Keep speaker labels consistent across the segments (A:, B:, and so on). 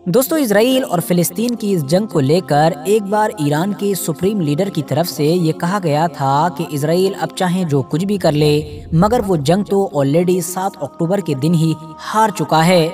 A: दोस्तों, इजराइल और फिलिस्तीन की इस जंग को लेकर एक बार ईरान के सुप्रीम लीडर की तरफ से ये कहा गया था कि इजराइल अब चाहे जो कुछ भी कर ले, मगर वो जंग तो ऑलरेडी 7 अक्टूबर के दिन ही हार चुका है।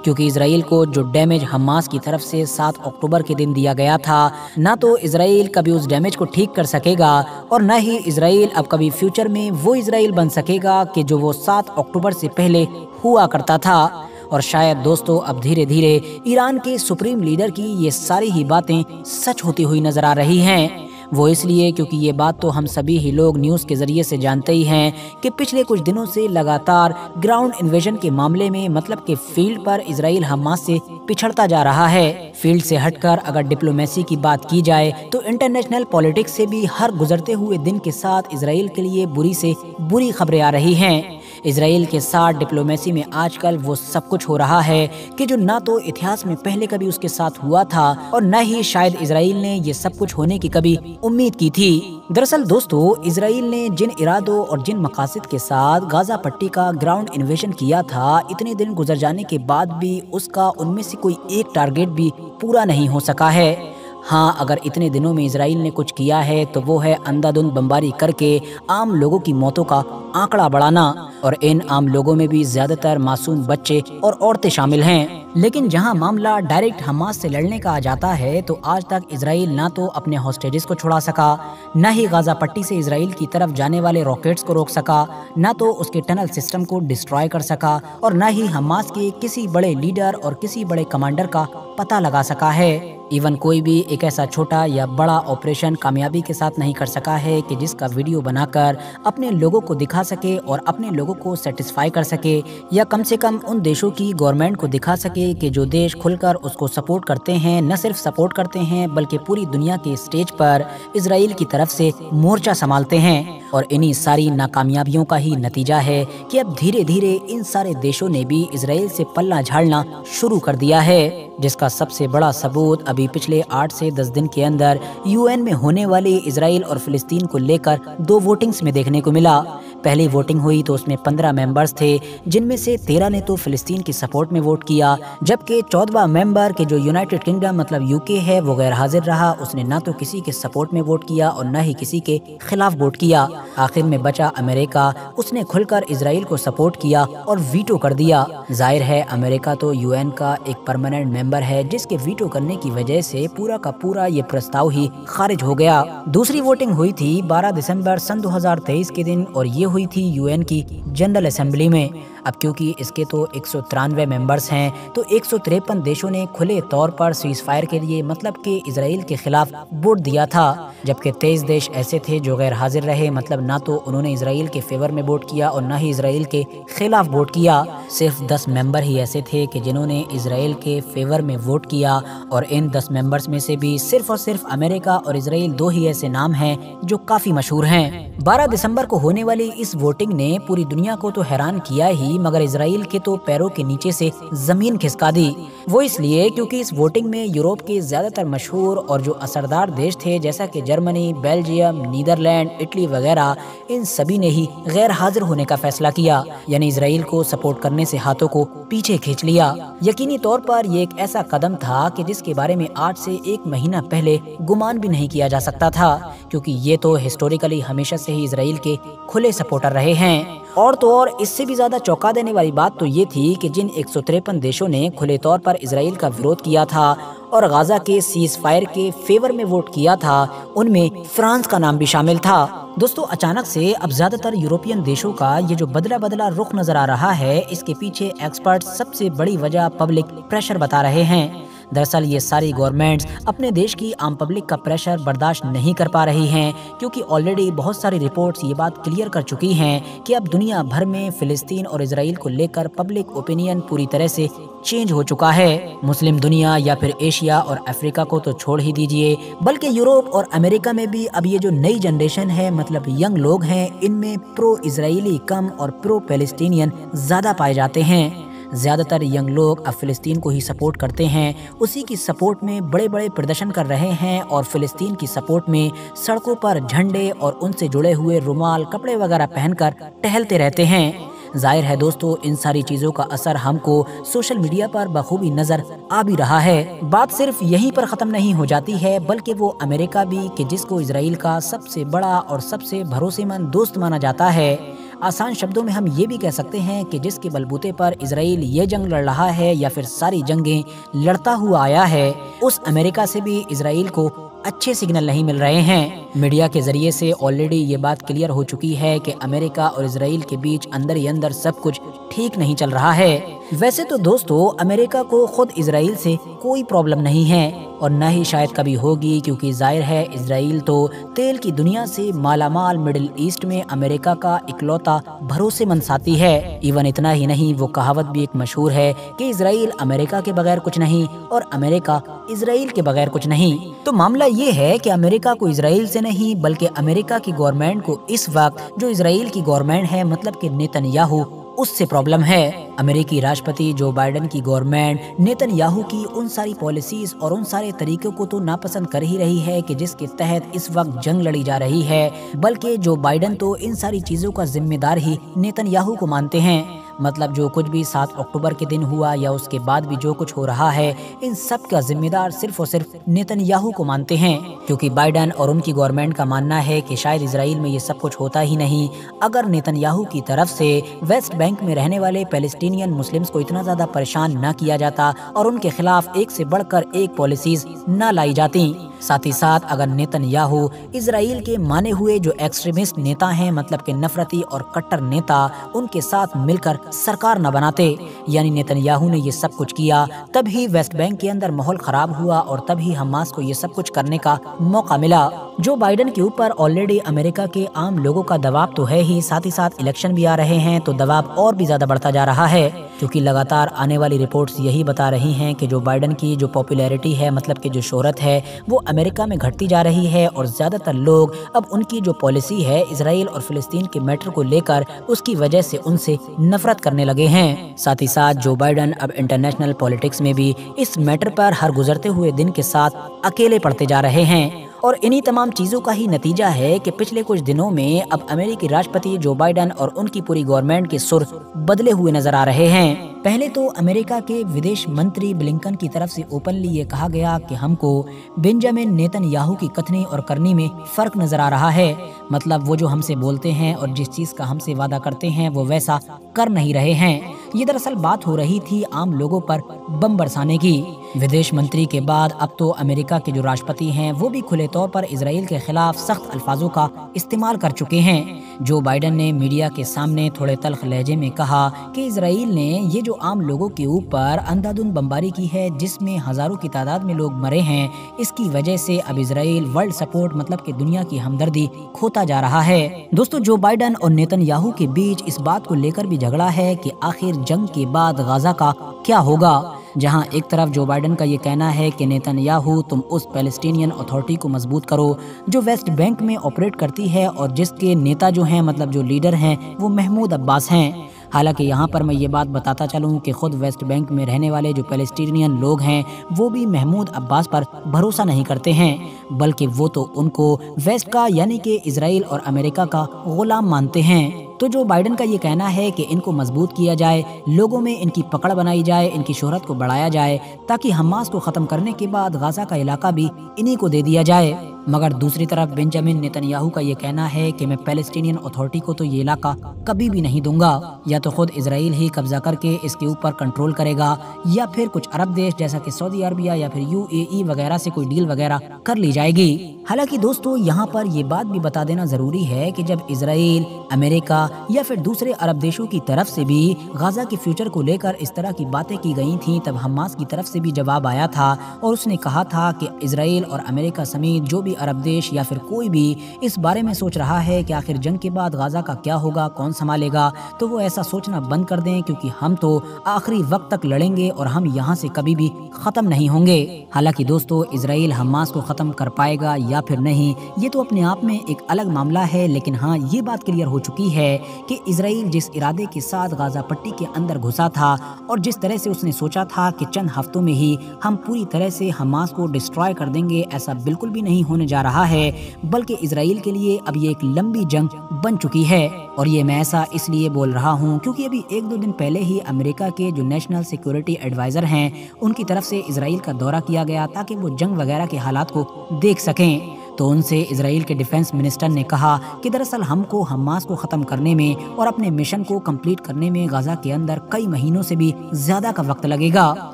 A: क्योंकि इजराइल को जो डैमेज हमास की तरफ से 7 अक्टूबर के दिन दिया गया था, ना तो इजराइल कभी उस डैमेज को ठीक कर सकेगा और ना ही इजराइल अब कभी फ्यूचर में वो इजराइल बन सकेगा कि जो वो 7 अक्टूबर से पहले हुआ करता था। और शायद दोस्तों अब धीरे धीरे ईरान के सुप्रीम लीडर की ये सारी ही बातें सच होती हुई नजर आ रही हैं। वो इसलिए क्योंकि ये बात तो हम सभी ही लोग न्यूज़ के जरिए से जानते ही हैं कि पिछले कुछ दिनों से लगातार ग्राउंड इन्वेजन के मामले में मतलब कि फील्ड पर इजराइल हमास से पिछड़ता जा रहा है। फील्ड से हटकर अगर डिप्लोमेसी की बात की जाए तो इंटरनेशनल पॉलिटिक्स से भी हर गुजरते हुए दिन के साथ इजराइल के लिए बुरी से बुरी खबरें आ रही हैं। इजराइल के साथ डिप्लोमेसी में आजकल वो सब कुछ हो रहा है कि जो ना तो इतिहास में पहले कभी उसके साथ हुआ था और न ही शायद इजराइल ने ये सब कुछ होने की कभी उम्मीद की थी। दरअसल दोस्तों, इजराइल ने जिन इरादों और जिन मकासद के साथ गाजा पट्टी का ग्राउंड इन्वेजन किया था, इतने दिन गुजर जाने के बाद भी उसका उनमें से कोई एक टारगेट भी पूरा नहीं हो सका है। हाँ, अगर इतने दिनों में इजराइल ने कुछ किया है तो वो है अंधाधुंध बमबारी करके आम लोगों की मौतों का आंकड़ा बढ़ाना, और इन आम लोगों में भी ज्यादातर मासूम बच्चे और औरतें शामिल हैं। लेकिन जहां मामला डायरेक्ट हमास से लड़ने का आ जाता है तो आज तक इजराइल ना तो अपने हॉस्टेजेस को छुड़ा सका, न ही गाजा पट्टी से इजराइल की तरफ जाने वाले रॉकेट्स को रोक सका, न तो उसके टनल सिस्टम को डिस्ट्रॉय कर सका और न ही हमास के किसी बड़े लीडर और किसी बड़े कमांडर का पता लगा सका है। इवन कोई भी एक ऐसा छोटा या बड़ा ऑपरेशन कामयाबी के साथ नहीं कर सका है कि जिसका वीडियो बनाकर अपने लोगों को दिखा सके और अपने लोगों को सेटिस्फाई कर सके, या कम से कम उन देशों की गवर्नमेंट को दिखा सके कि जो देश खुलकर उसको सपोर्ट करते हैं, न सिर्फ सपोर्ट करते हैं बल्कि पूरी दुनिया के स्टेज पर इजराइल की तरफ से मोर्चा संभालते हैं। और इन्हीं सारी नाकामयाबियों का ही नतीजा है कि अब धीरे धीरे इन सारे देशों ने भी इजराइल से पल्ला झाड़ना शुरू कर दिया है, जिसका सबसे बड़ा सबूत अभी पिछले 8 से 10 दिन के अंदर यूएन में होने वाली इजराइल और फिलिस्तीन को लेकर 2 वोटिंग्स में देखने को मिला। पहली वोटिंग हुई तो उसमें 15 मेंबर्स थे, जिनमें से 13 ने तो फिलिस्तीन की सपोर्ट में वोट किया, जबकि 14वां मेंबर के जो यूनाइटेड किंगडम मतलब यूके है वो गैर हाजिर रहा। उसने ना तो किसी के सपोर्ट में वोट किया और न ही किसी के खिलाफ वोट किया। आखिर में बचा अमेरिका, उसने खुलकर इजराइल को सपोर्ट किया और वीटो कर दिया। जाहिर है अमेरिका तो यूएन का एक परमानेंट मेंबर है, जिसके वीटो करने की वजह से पूरा का पूरा ये प्रस्ताव ही खारिज हो गया। दूसरी वोटिंग हुई थी 12 दिसंबर सन 2023 के दिन और ये हुई थी यूएन की जनरल असेंबली में। अब क्योंकि इसके तो 193 मेंबर्स हैं तो 153 देशों ने खुले तौर पर सीज फायर के लिए मतलब कि इजराइल के खिलाफ वोट दिया था, जबकि 23 देश ऐसे थे जो गैर हाजिर रहे, मतलब ना तो उन्होंने इजराइल के फेवर में वोट किया और ना ही इजराइल के खिलाफ वोट किया। सिर्फ 10 मेंबर ही ऐसे थे कि जिन्होंने इजराइल के फेवर में वोट किया, और इन 10 मेंबर्स में से भी सिर्फ और सिर्फ अमेरिका और इजराइल 2 ही ऐसे नाम हैं जो काफी मशहूर हैं। 12 दिसंबर को होने वाली इस वोटिंग ने पूरी दुनिया को तो हैरान किया ही, मगर इजराइल के तो पैरों के नीचे से जमीन खिसका दी। वो इसलिए क्योंकि इस वोटिंग में यूरोप के ज्यादातर मशहूर और जो असरदार देश थे जैसा कि जर्मनी, बेल्जियम, नीदरलैंड, इटली वगैरह, इन सभी ने ही गैर हाजिर होने का फैसला किया, यानी इजराइल को सपोर्ट करने से हाथों को पीछे खींच लिया। यकीनी तौर पर ये एक ऐसा कदम था कि जिसके बारे में 8 से 1 महीना पहले गुमान भी नहीं किया जा सकता था, क्योंकि ये तो हिस्टोरिकली हमेशा से ही इजराइल के खुले सपोर्टर रहे हैं। और तो और इससे भी ज्यादा चौंका देने वाली बात तो ये थी कि जिन 153 देशों ने खुले तौर पर इजराइल का विरोध किया था और गाजा के सीज फायर के फेवर में वोट किया था, उनमें फ्रांस का नाम भी शामिल था। दोस्तों, अचानक से अब ज्यादातर यूरोपियन देशों का ये जो बदला बदला रुख नजर आ रहा है, इसके पीछे एक्सपर्ट सबसे बड़ी वजह पब्लिक प्रेशर बता रहे हैं। दरअसल ये सारी गवर्नमेंट्स अपने देश की आम पब्लिक का प्रेशर बर्दाश्त नहीं कर पा रही हैं, क्योंकि ऑलरेडी बहुत सारी रिपोर्ट्स ये बात क्लियर कर चुकी हैं कि अब दुनिया भर में फिलिस्तीन और इजराइल को लेकर पब्लिक ओपिनियन पूरी तरह से चेंज हो चुका है। मुस्लिम दुनिया या फिर एशिया और अफ्रीका को तो छोड़ ही दीजिए, बल्कि यूरोप और अमेरिका में भी अब ये जो नई जनरेशन है मतलब यंग लोग हैं, इनमें प्रो इजराइली कम और प्रो पैलेस्टीनियन ज्यादा पाए जाते हैं। ज्यादातर यंग लोग अब फिलिस्तीन को ही सपोर्ट करते हैं, उसी की सपोर्ट में बड़े बड़े प्रदर्शन कर रहे हैं और फिलिस्तीन की सपोर्ट में सड़कों पर झंडे और उनसे जुड़े हुए रुमाल, कपड़े वगैरह पहनकर टहलते रहते हैं। ظاہر ہے دوستو ان ساری چیزوں کا اثر ہم کو سوشل میڈیا پر بخوبی نظر آ بھی رہا ہے۔ بات صرف یہیں پر ختم نہیں ہو جاتی ہے بلکہ وہ امریکہ بھی کہ جس کو اسرائیل کا سب سے بڑا اور سب سے بھروسے مند دوست مانا جاتا ہے، آسان شبدوں میں ہم یہ بھی کہہ سکتے ہیں کہ جس کے بلبوتے پر اسرائیل یہ جنگ لڑ رہا ہے یا پھر ساری جنگیں لڑتا ہوا آیا ہے، اس امریکہ سے بھی اسرائیل کو اچھے سگنل نہیں مل رہے ہیں۔ میڈیا کے ذریعے سے آلریڈی یہ بات کلیئر ہو چکی ہے کہ امریکہ اور اسرائیل کے بیچ اندر ہی اندر سب کچھ ٹھیک نہیں چل رہا ہے۔ ویسے تو دوستو امریکہ کو خود اسرائیل سے کوئی پرابلم نہیں ہے اور نہ ہی شاید کبھی ہوگی، کیونکہ ظاہر ہے اسرائیل تو تیل کی دنیا سے مالا مال مڈل ایسٹ میں امریکہ کا اکلوتا بھروسے مند ساتھی ہے۔ ایون اتنا ہی نہیں، وہ کہاوت بھی ایک مشہور ہے کہ اسرائیل امریکہ کے بغیر کچھ نہیں اور امریکہ اسرائیل کے بغیر کچھ نہیں۔ تو معاملہ یہ ہے کہ امریکہ کو اسرائیل سے نہیں بلکہ امریکہ کی گورنمنٹ کو اس وقت جو اسرائیل کی گورنمنٹ ہے مطلب کہ نیتن یاہو، اس سے پرابلم ہے۔ امریکی راشٹرپتی جو بائیڈن کی گورنمنٹ نیتن یاہو کی ان ساری پالیسیز اور ان سارے طریقوں کو تو ناپسند کر ہی رہی ہے کہ جس کے تحت اس وقت جنگ لڑی جا رہی ہے، بلکہ جو بائیڈن تو ان ساری چیزوں کا ذمہ دار ہی نیتن یاہو کو مانتے ہیں۔ مطلب جو کچھ بھی 7 اکتوبر کے دن ہوا یا اس کے بعد بھی جو کچھ ہو رہا ہے، ان سب کا ذمہ دار صرف اور صرف نیتن یاہو کو مانتے ہیں، کیونکہ بائیڈن اور ان کی گورنمنٹ کا ماننا ہے کہ شاید اسرائیل میں یہ سب کچھ ہوتا ہی نہیں اگر نیتن یاہو کی طرف سے ویسٹ بینک میں رہنے والے پیلسٹینین مسلمز کو اتنا زیادہ پریشان نہ کیا جاتا اور ان کے خلاف ایک سے بڑھ کر ایک پالیسیز نہ لائی جاتی۔ ساتھ ہی ساتھ اگر نیتن یاہو اسرائیل کے مانے ہوئے جو ایکسٹریمسٹ نیتا ہیں، مطلب کہ نفرتی اور کٹر نیتا، ان کے ساتھ مل کر سرکار نہ بناتے، یعنی نیتن یاہو نے یہ سب کچھ کیا تب ہی ویسٹ بینک کے اندر ماحول خراب ہوا اور تب ہی حماس کو یہ سب کچھ کرنے کا موقع ملا۔ جو بائیڈن کے اوپر آلریڈی امریکہ کے عام لوگوں کا دباؤ تو ہے ہی، ساتھ ہی ساتھ الیکشن بھی آ رہے ہیں تو دباؤ اور بھی زیادہ بڑھتا جا رہا ہے، کیونکہ لگاتار آنے والی رپورٹس یہی بتا رہی ہیں کہ جو بائیڈن کی جو پاپولیرٹی ہے، مطلب کہ جو شہرت ہے، وہ امریکہ میں گھٹتی جا رہی ہے اور زیادہ تر لوگ اب ان کی جو پالیسی ہے اسرائیل اور فلسطین کے میٹر کو لے کر اس کی وجہ سے ان سے نفرت کرنے لگے ہیں۔ ساتھ ہی ساتھ جو بائیڈن اب انٹرنیشنل پالیٹکس میں بھی اس میٹر پر ہر گزرتے ہوئے دن کے ساتھ اکیلے پڑتے جا رہے ہیں، اور انہی تمام چیزوں کا ہی نتیجہ ہے کہ پچھلے کچھ دنوں میں اب امریکی راشٹرپتی جو بائیڈن اور ان کی پوری گورنمنٹ کے سر بدلے ہوئے نظر آ رہے ہیں۔ پہلے تو امریکہ کے ودیش منتری بلنکن کی طرف سے اوپنلی یہ کہا گیا کہ ہم کو بنجامن نیتن یاہو کی کتھنی اور کرنی میں فرق نظر آ رہا ہے، مطلب وہ جو ہم سے بولتے ہیں اور جس چیز کا ہم سے وعدہ کرتے ہیں وہ ویسا کر نہیں رہے ہیں۔ یہ دراصل بات ہو رہی تھی عام لوگوں پر بم برسانے کی۔ ودیش منتری کے بعد اب تو امریکہ کے جو راشٹرپتی ہیں وہ بھی کھلے طور پر اسرائیل کے خلاف سخت الفاظوں کا استعمال کر چکے ہیں۔ جو بائیڈن نے میڈیا کے سامنے تھوڑے تلخ لہجے میں کہا کہ اسرائیل نے یہ جو عام لوگوں کے اوپر اندھادھند بمباری کی ہے جس میں ہزاروں کی تعداد میں لوگ مرے ہیں، اس کی وجہ سے اب اسرائیل ورلڈ سپورٹ مطلب کہ دنیا کی ہمدردی کھوتا جا رہا ہے۔ دوستو جو بائیڈن اور نیتن یاہو کے بیچ اس بات کو لے کر بھی جھگڑا ہے کہ آخر جنگ کے بعد غزہ کا کیا ہوگا، جہاں ایک طرف جو بائیڈن کا یہ کہنا ہے کہ نیتن یاہو تم اس پیلسٹینین اتھارٹی کو مضبوط کرو جو ویسٹ بینک میں آپریٹ کرتی ہے اور جس کے نیتا جو ہیں مطلب جو لیڈر ہیں وہ محمود عباس ہیں۔ حالانکہ یہاں پر میں یہ بات بتاتا چلوں کہ خود ویسٹ بینک میں رہنے والے جو پیلسٹینین لوگ ہیں وہ بھی محمود عباس پر بھروسہ نہیں کرتے ہیں، بلکہ وہ تو ان کو ویسٹ کا یعنی کہ اسرائیل اور امریکہ کا غلام مانتے ہیں۔ تو جو بائیڈن کا یہ کہنا ہے کہ ان کو مضبوط کیا جائے، لوگوں میں ان کی پکڑ بنائی جائے، ان کی شہرت کو بڑھایا جائے تاکہ حماس کو ختم کرنے کے بعد غزہ کا علاقہ بھی انہی کو دے دیا جائے، مگر دوسری طرف بنجامن نیتن یاہو کا یہ کہنا ہے کہ میں پیلسٹینین اتھارٹی کو تو یہ علاقہ کبھی بھی نہیں دوں گا، یا تو خود اسرائیل ہی قبضہ کر کے اس کے اوپر کنٹرول کرے گا یا پھر کچھ عرب دیش جیسا کہ سعودی عربیہ یا پھر UAE وغیرہ سے کوئی ڈیل وغیرہ کر لی جائے گی۔ حالانکہ دوستو یہاں پر یہ بات بھی بتا دینا ضروری ہے کہ جب اسرائیل، امریکہ یا پھر دوسرے عرب دیشوں کی طرف سے بھی غزہ کے فیوچر کو لے کر اس طرح کی باتیں کی گئی تھیں، تب حماس کی طرف سے بھی جواب آیا تھا اور اس نے کہا تھا کہ اسرائیل اور امریکہ سمیت جو بھی عرب دیش یا پھر کوئی بھی اس بارے میں سوچ رہا ہے کہ آخر جنگ کے بعد غزہ کا کیا ہوگا، کون سنبھالے گا، تو وہ ایسا سوچنا بند کر دیں، کیونکہ ہم تو آخری وقت تک لڑیں گے اور ہم یہاں سے کبھی بھی ختم نہیں ہوں گے۔ حالانکہ دوستو اسرائیل حماس کو ختم کر پائے گا یا پھر نہیں یہ تو اپنے آپ میں ایک الگ معاملہ ہے، لیکن ہاں یہ بات کلیئر ہو چکی ہے کہ اسرائیل جس ارادے کے ساتھ غزہ پٹی کے اندر گھسا تھا اور جس طرح سے اس نے سوچا تھا کہ چند ہفتوں میں ہی ہم پوری طرح سے حماس کو ڈسٹرائے کر دیں گے، ایسا بالکل بھی نہیں ہونے होने जा रहा है, बल्कि इसराइल के लिए अब ये एक लंबी जंग बन चुकी है। और ये मैं ऐसा इसलिए बोल रहा हूँ क्योंकि अभी 1-2 दिन पहले ही अमेरिका के जो नेशनल सिक्योरिटी एडवाइज़र हैं, उनकी तरफ से इसराइल का दौरा किया गया ताकि वो जंग वगैरह के हालात को देख सकें। तो उनसे इसराइल के डिफेंस मिनिस्टर ने कहा कि दरअसल हमको हमास को ख़त्म करने में और अपने मिशन को कंप्लीट करने में गाज़ा के अंदर कई महीनों से भी ज़्यादा का वक्त लगेगा।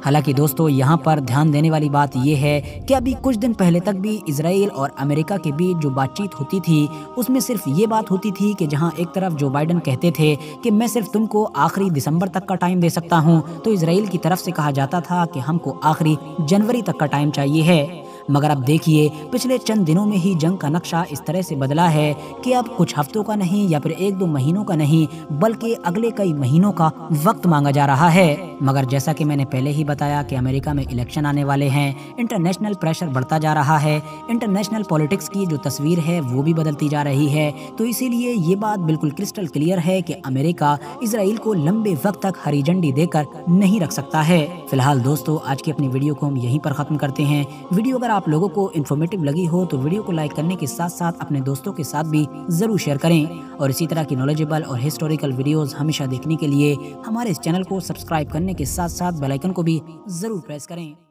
A: हालांकि दोस्तों, यहाँ पर ध्यान देने वाली बात ये है कि अभी कुछ दिन पहले तक भी इसराइल और अमेरिका के बीच जो बातचीत होती थी, उसमें सिर्फ ये बात होती थी कि जहाँ एक तरफ जो बाइडन कहते थे कि मैं सिर्फ तुमको आखिरी दिसंबर तक का टाइम दे सकता हूँ, तो इसराइल की तरफ से कहा जाता था कि हमको आखिरी जनवरी तक का टाइम चाहिए है। मगर अब देखिए, पिछले चंद दिनों में ही जंग का नक्शा इस तरह से बदला है कि अब कुछ हफ्तों का नहीं या फिर 1-2 महीनों का नहीं, बल्कि अगले कई महीनों का वक्त मांगा जा रहा है। मगर जैसा कि मैंने पहले ही बताया कि अमेरिका में इलेक्शन आने वाले हैं, इंटरनेशनल प्रेशर बढ़ता जा रहा है, इंटरनेशनल पॉलिटिक्स की जो तस्वीर है वो भी बदलती जा रही है। तो इसीलिए ये बात बिल्कुल क्रिस्टल क्लियर है कि अमेरिका इसराइल को लंबे वक्त तक हरी झंडी देकर नहीं रख सकता है। फिलहाल दोस्तों, आज की अपनी वीडियो को हम यहीं पर खत्म करते हैं। वीडियो अगर आप लोगों को इन्फॉर्मेटिव लगी हो तो वीडियो को लाइक करने के साथ साथ अपने दोस्तों के साथ भी जरूर शेयर करें। और इसी तरह की नॉलेजेबल और हिस्टोरिकल वीडियोस हमेशा देखने के लिए हमारे इस चैनल को सब्सक्राइब करने के साथ साथ बेल आइकन को भी जरूर प्रेस करें।